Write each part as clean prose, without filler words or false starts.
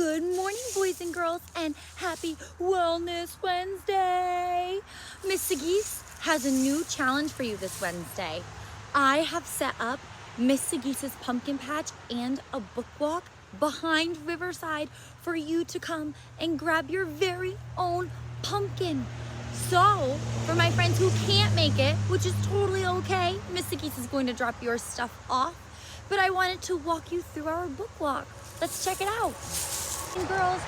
Good morning, boys and girls, and happy Wellness Wednesday. Miss Sagis has a new challenge for you this Wednesday. I have set up Miss Sagis's pumpkin patch and a book walk behind Riverside for you to come and grab your very own pumpkin. So, for my friends who can't make it, which is totally okay, Miss Sagis is going to drop your stuff off, but I wanted to walk you through our book walk. Let's check it out. And girls,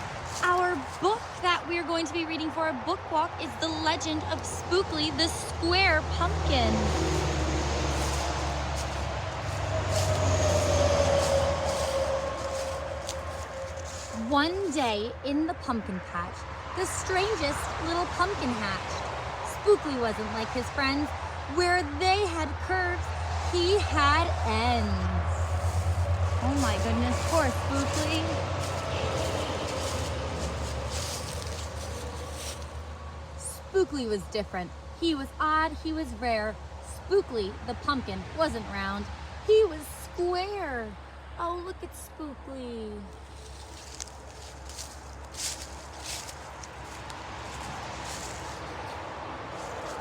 our book that we're going to be reading for our book walk is The Legend of Spookly the Square Pumpkin. One day in the pumpkin patch, the strangest little pumpkin hatched. Spookly wasn't like his friends. Where they had curves, he had ends. Oh my goodness, poor Spookly. Spookly was different. He was odd, he was rare. Spookly, the pumpkin, wasn't round. He was square. Oh, look at Spookly.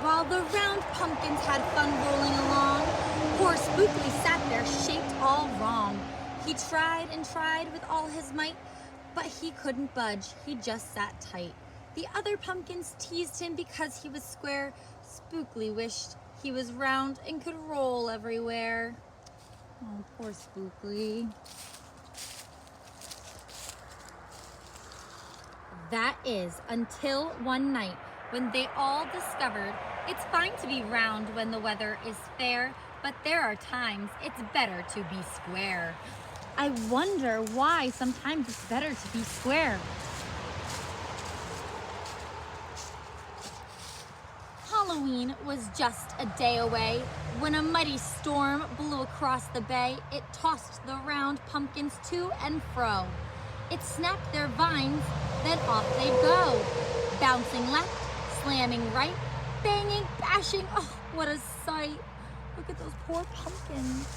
While the round pumpkins had fun rolling along, poor Spookly sat there shaped all wrong. He tried and tried with all his might, but he couldn't budge. He just sat tight. The other pumpkins teased him because he was square. Spookly wished he was round and could roll everywhere. Oh, poor Spookly. That is until one night when they all discovered it's fine to be round when the weather is fair, but there are times it's better to be square. I wonder why sometimes it's better to be square. Halloween was just a day away when a mighty storm blew across the bay. It tossed the round pumpkins to and fro. It snapped their vines, then off they'd go, bouncing left, slamming right, banging, bashing. Oh, what a sight. Look at those poor pumpkins.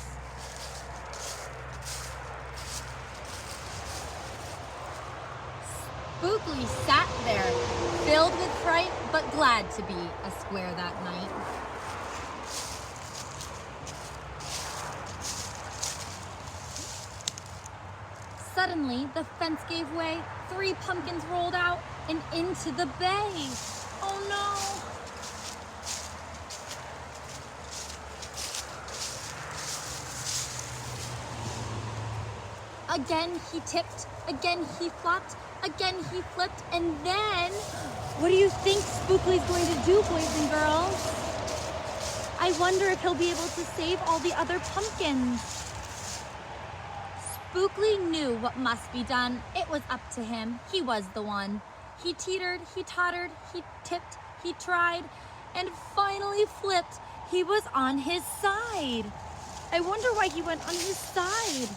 Spookly sat there, filled with fright, but glad to be a square that night. Suddenly, the fence gave way, 3 pumpkins rolled out and into the bay. Oh no! Again he tipped, again he flopped, again he flipped, and then, what do you think Spookly's going to do, boys and girls? I wonder if he'll be able to save all the other pumpkins. Spookly knew what must be done. It was up to him. He was the one. He teetered, he tottered, he tipped, he tried, and finally flipped. He was on his side. I wonder why he went on his side.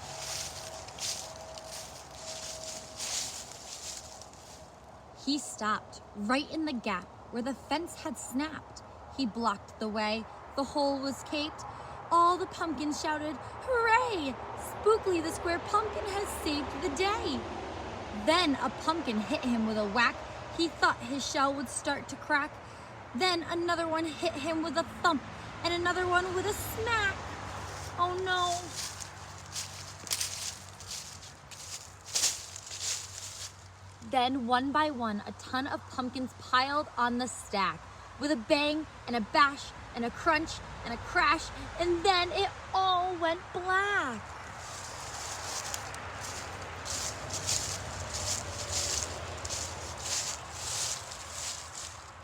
He stopped right in the gap where the fence had snapped. He blocked the way. The hole was caped. All the pumpkins shouted, "Hooray! Spookly the square pumpkin has saved the day." Then a pumpkin hit him with a whack. He thought his shell would start to crack. Then another one hit him with a thump, and another one with a smack. Oh no! Then, one by one, a ton of pumpkins piled on the stack. With a bang and a bash and a crunch and a crash, and then it all went black.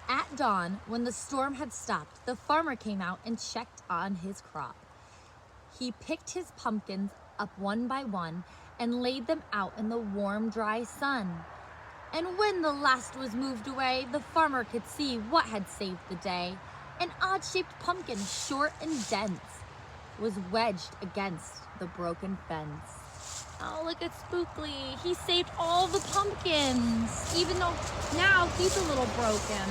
At dawn, when the storm had stopped, the farmer came out and checked on his crop. He picked his pumpkins up one by one and laid them out in the warm, dry sun. And when the last was moved away, the farmer could see what had saved the day. An odd-shaped pumpkin, short and dense, was wedged against the broken fence. Oh, look at Spookly. He saved all the pumpkins, even though now he's a little broken.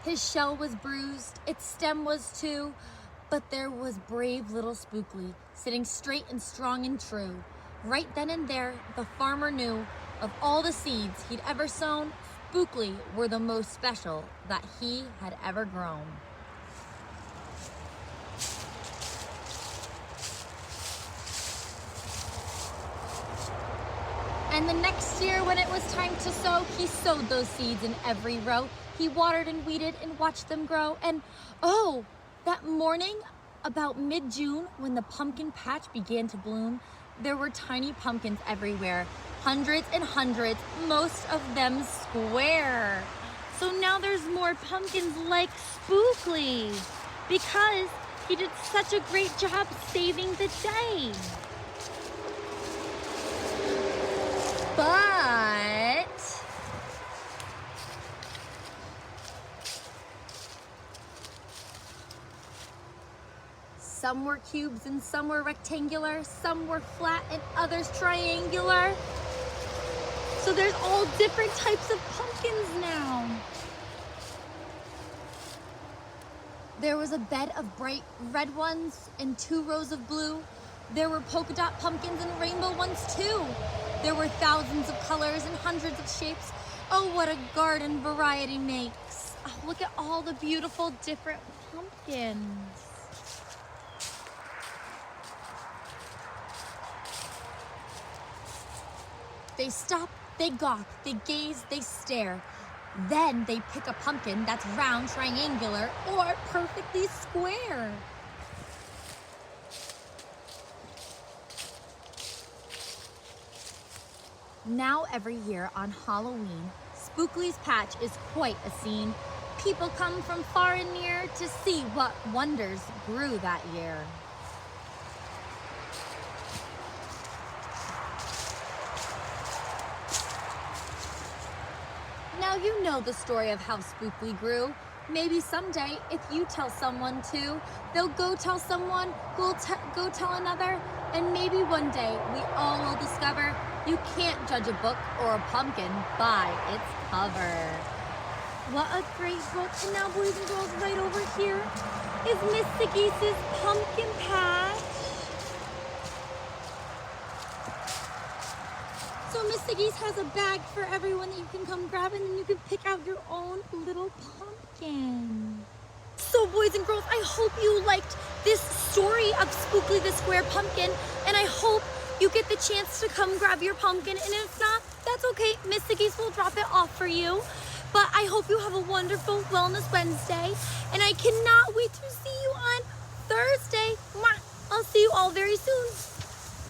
His shell was bruised, its stem was too, but there was brave little Spookly, sitting straight and strong and true. Right then and there, the farmer knew of all the seeds he'd ever sown, Spookly were the most special that he had ever grown. And the next year when it was time to sow, he sowed those seeds in every row. He watered and weeded and watched them grow. And oh, that morning about mid-June when the pumpkin patch began to bloom, there were tiny pumpkins everywhere, hundreds and hundreds, most of them square. So now there's more pumpkins like Spookly because he did such a great job saving the day. But some were cubes and some were rectangular, some were flat and others triangular. So there's all different types of pumpkins now. There was a bed of bright red ones and 2 rows of blue. There were polka dot pumpkins and rainbow ones too. There were thousands of colors and hundreds of shapes. Oh, what a garden variety makes. Oh, look at all the beautiful different pumpkins. They stop, they gawk, they gaze, they stare. Then they pick a pumpkin that's round, triangular, or perfectly square. Now every year on Halloween, Spookly's patch is quite a scene. People come from far and near to see what wonders grew that year. Now you know the story of how Spookly grew. Maybe someday, if you tell someone to, they'll go tell someone who'll go tell another, and maybe one day we all will discover you can't judge a book or a pumpkin by its cover. What a great book. And now, boys and girls, right over here is Miss Sigise's pumpkin patch. So Miss Sigise has a bag for everyone that you can come grab, and then you can pick out your own little pumpkin. So boys and girls, I hope you liked this story of Spookly the Square Pumpkin, and I hope you get the chance to come grab your pumpkin, and if not, that's okay. Miss Sigise will drop it off for you. But I hope you have a wonderful Wellness Wednesday, and I cannot wait to see you on Thursday. Mwah! I'll see you all very soon.